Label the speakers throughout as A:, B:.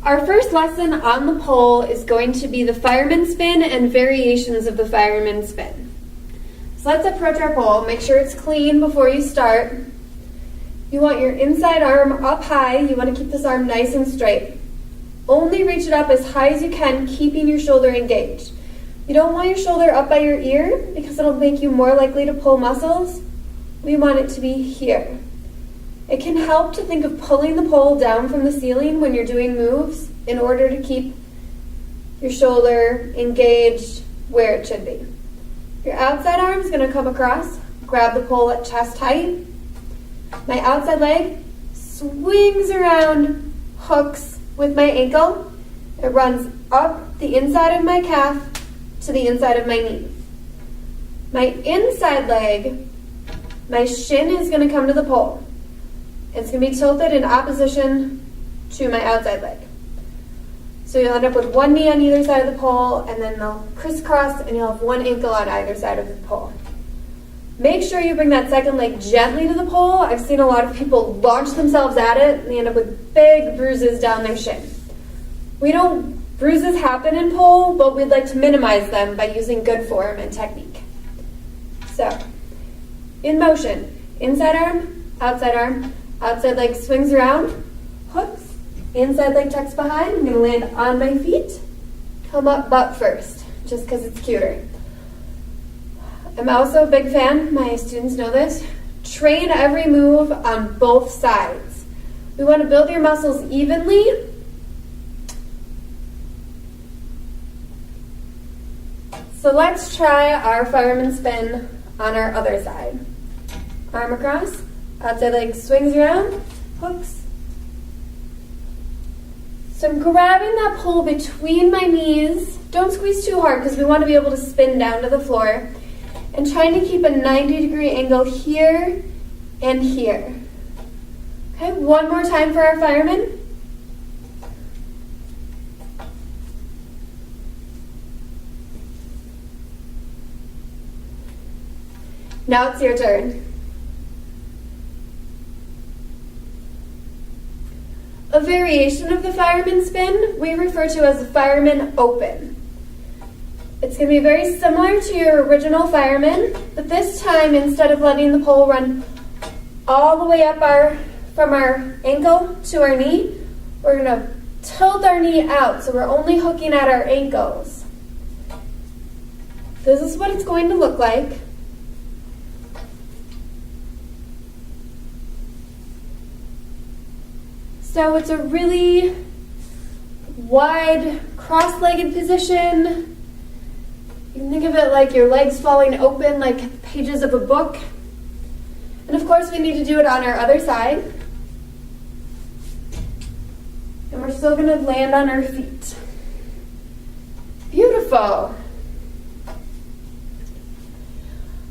A: Our first lesson on the pole is going to be the fireman spin and variations of the fireman spin. So let's approach our pole. Make sure it's clean before you start. You want your inside arm up high. You want to keep this arm nice and straight. Only reach it up as high as you can, keeping your shoulder engaged. You don't want your shoulder up by your ear because it'll make you more likely to pull muscles. We want it to be here. It can help to think of pulling the pole down from the ceiling when you're doing moves in order to keep your shoulder engaged where it should be. Your outside arm is going to come across, grab the pole at chest height. My outside leg swings around, hooks with my ankle. It runs up the inside of my calf to the inside of my knee. My inside leg, my shin is going to come to the pole. It's going to be tilted in opposition to my outside leg. So you'll end up with one knee on either side of the pole, and then they'll crisscross, and you'll have one ankle on either side of the pole. Make sure you bring that second leg gently to the pole. I've seen a lot of people launch themselves at it, and they end up with big bruises down their shin. Bruises happen in pole, but we'd like to minimize them by using good form and technique. So, in motion, inside arm, outside leg swings around, hooks, inside leg tucks behind. I'm going to land on my feet, come up butt first, just because it's cuter. I'm also a big fan, my students know this, train every move on both sides. We want to build your muscles evenly. So let's try our fireman spin on our other side. Arm across, outside leg swings around, hooks. So I'm grabbing that pole between my knees. Don't squeeze too hard because we want to be able to spin down to the floor. And trying to keep a 90-degree angle here and here. Okay, one more time for our fireman. Now it's your turn. A variation of the fireman spin we refer to as the fireman open. It's going to be very similar to your original fireman, but this time instead of letting the pole run all the way up from our ankle to our knee, we're going to tilt our knee out so we're only hooking at our ankles. This is what it's going to look like. So it's a really wide, cross-legged position. You can think of it like your legs falling open like pages of a book. And of course we need to do it on our other side. And we're still going to land on our feet. Beautiful.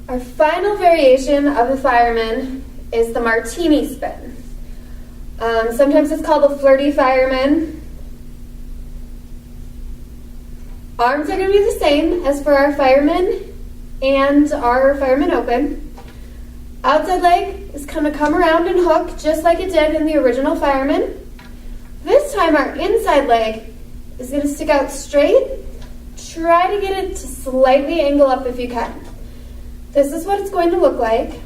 A: Our final variation of the fireman is the martini spin. Sometimes it's called the flirty fireman. Arms are going to be the same as for our fireman and our fireman open. Outside leg is going to come around and hook just like it did in the original fireman. This time our inside leg is going to stick out straight. Try to get it to slightly angle up if you can. This is what it's going to look like.